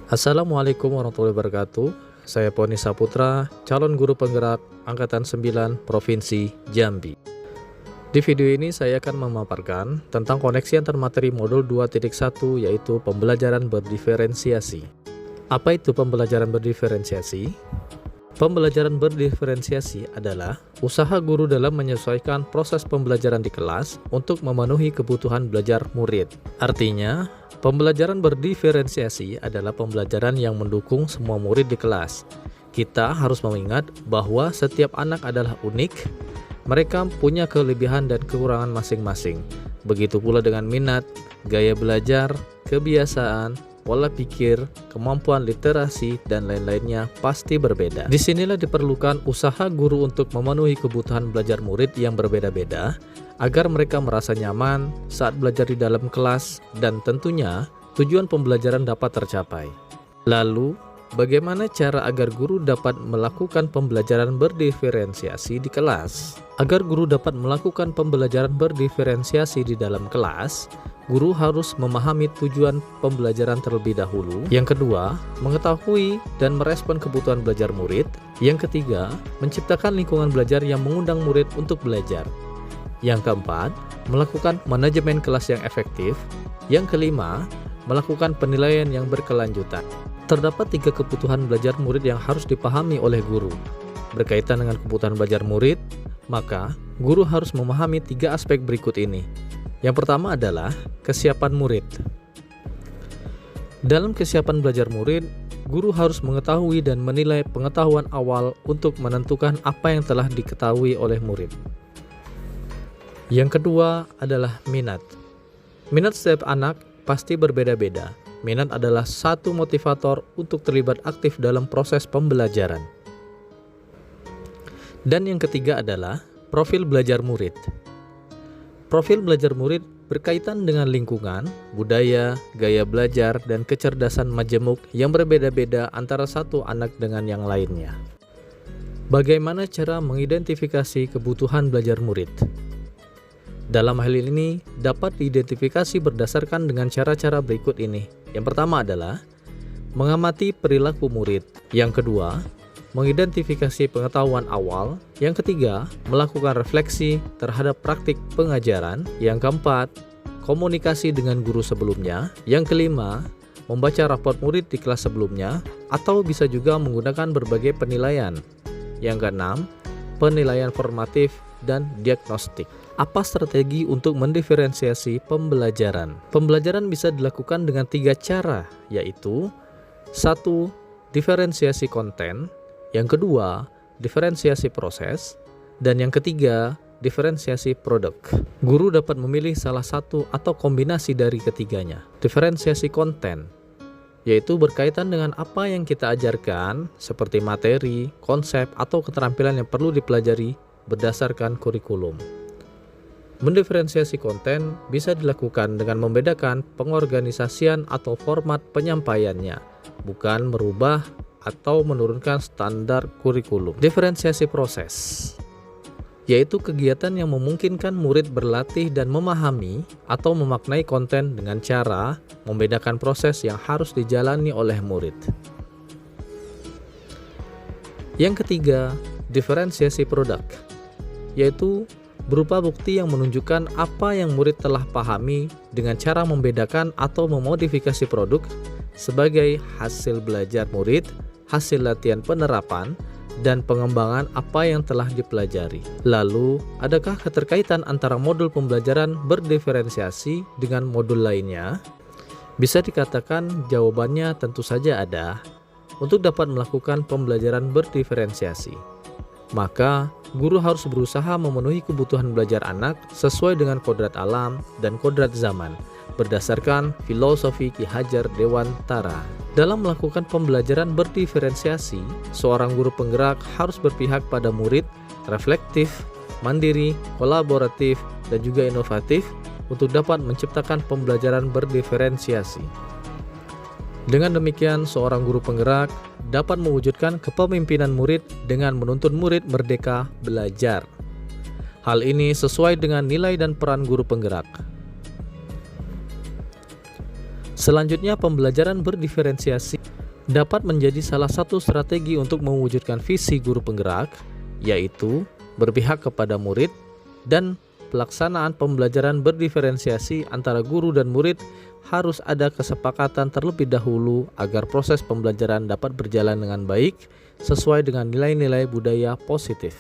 Assalamualaikum warahmatullahi wabarakatuh. Saya Poni Saputra, calon guru penggerak Angkatan 9 Provinsi Jambi. Di video ini saya akan memaparkan tentang koneksi antar materi modul 2.1 yaitu pembelajaran berdiferensiasi. Apa itu pembelajaran berdiferensiasi? Pembelajaran berdiferensiasi adalah usaha guru dalam menyesuaikan proses pembelajaran di kelas untuk memenuhi kebutuhan belajar murid. Artinya, pembelajaran berdiferensiasi adalah pembelajaran yang mendukung semua murid di kelas. Kita harus mengingat bahwa setiap anak adalah unik, mereka punya kelebihan dan kekurangan masing-masing. Begitu pula dengan minat, gaya belajar, kebiasaan, pola pikir, kemampuan literasi, dan lain-lainnya pasti berbeda. Disinilah diperlukan usaha guru untuk memenuhi kebutuhan belajar murid yang berbeda-beda, agar mereka merasa nyaman saat belajar di dalam kelas, dan tentunya tujuan pembelajaran dapat tercapai. Lalu, bagaimana cara agar guru dapat melakukan pembelajaran berdiferensiasi di kelas? Agar guru dapat melakukan pembelajaran berdiferensiasi di dalam kelas, guru harus memahami tujuan pembelajaran terlebih dahulu. Yang kedua, mengetahui dan merespon kebutuhan belajar murid. Yang ketiga, menciptakan lingkungan belajar yang mengundang murid untuk belajar. Yang keempat, melakukan manajemen kelas yang efektif. Yang kelima, melakukan penilaian yang berkelanjutan. Terdapat 3 kebutuhan belajar murid yang harus dipahami oleh guru. Berkaitan dengan kebutuhan belajar murid, maka guru harus memahami 3 aspek berikut ini. Yang pertama adalah kesiapan murid. Dalam kesiapan belajar murid, guru harus mengetahui dan menilai pengetahuan awal untuk menentukan apa yang telah diketahui oleh murid. Yang kedua adalah minat. Minat setiap anak pasti berbeda-beda. Minat adalah satu motivator untuk terlibat aktif dalam proses pembelajaran. Dan yang ketiga adalah profil belajar murid. Profil belajar murid berkaitan dengan lingkungan, budaya, gaya belajar, dan kecerdasan majemuk yang berbeda-beda antara satu anak dengan yang lainnya. Bagaimana cara mengidentifikasi kebutuhan belajar murid? Dalam hal ini dapat diidentifikasi berdasarkan dengan cara-cara berikut ini. Yang pertama adalah mengamati perilaku murid. Yang kedua, mengidentifikasi pengetahuan awal. Yang ketiga, melakukan refleksi terhadap praktik pengajaran. Yang keempat, komunikasi dengan guru sebelumnya. Yang kelima, membaca raport murid di kelas sebelumnya, atau bisa juga menggunakan berbagai penilaian. Yang keenam, penilaian formatif dan diagnostik. Apa strategi untuk mendiferensiasi pembelajaran? Pembelajaran bisa dilakukan dengan 3 cara, yaitu 1. Diferensiasi konten. Yang kedua, diferensiasi proses, dan yang ketiga, diferensiasi produk. Guru dapat memilih salah satu atau kombinasi dari ketiganya. Diferensiasi konten, yaitu berkaitan dengan apa yang kita ajarkan, seperti materi, konsep, atau keterampilan yang perlu dipelajari berdasarkan kurikulum. Mendiferensiasi konten bisa dilakukan dengan membedakan pengorganisasian atau format penyampaiannya, bukan merubah atau menurunkan standar kurikulum. Diferensiasi proses, yaitu kegiatan yang memungkinkan murid berlatih dan memahami atau memaknai konten dengan cara membedakan proses yang harus dijalani oleh murid. Yang ketiga, diferensiasi produk, yaitu berupa bukti yang menunjukkan apa yang murid telah pahami dengan cara membedakan atau memodifikasi produk sebagai hasil belajar murid, hasil latihan penerapan, dan pengembangan apa yang telah dipelajari. Lalu, adakah keterkaitan antara modul pembelajaran berdiferensiasi dengan modul lainnya? Bisa dikatakan jawabannya tentu saja ada. Untuk dapat melakukan pembelajaran berdiferensiasi, maka guru harus berusaha memenuhi kebutuhan belajar anak sesuai dengan kodrat alam dan kodrat zaman, berdasarkan filosofi Ki Hajar Dewantara. Dalam melakukan pembelajaran berdiferensiasi, seorang guru penggerak harus berpihak pada murid, reflektif, mandiri, kolaboratif, dan juga inovatif untuk dapat menciptakan pembelajaran berdiferensiasi. Dengan demikian, seorang guru penggerak dapat mewujudkan kepemimpinan murid dengan menuntun murid merdeka belajar. Hal ini sesuai dengan nilai dan peran guru penggerak. Selanjutnya, pembelajaran berdiferensiasi dapat menjadi salah satu strategi untuk mewujudkan visi guru penggerak, yaitu berpihak kepada murid dan pelaksanaan pembelajaran berdiferensiasi antara guru dan murid. Harus ada kesepakatan terlebih dahulu agar proses pembelajaran dapat berjalan dengan baik sesuai dengan nilai-nilai budaya positif.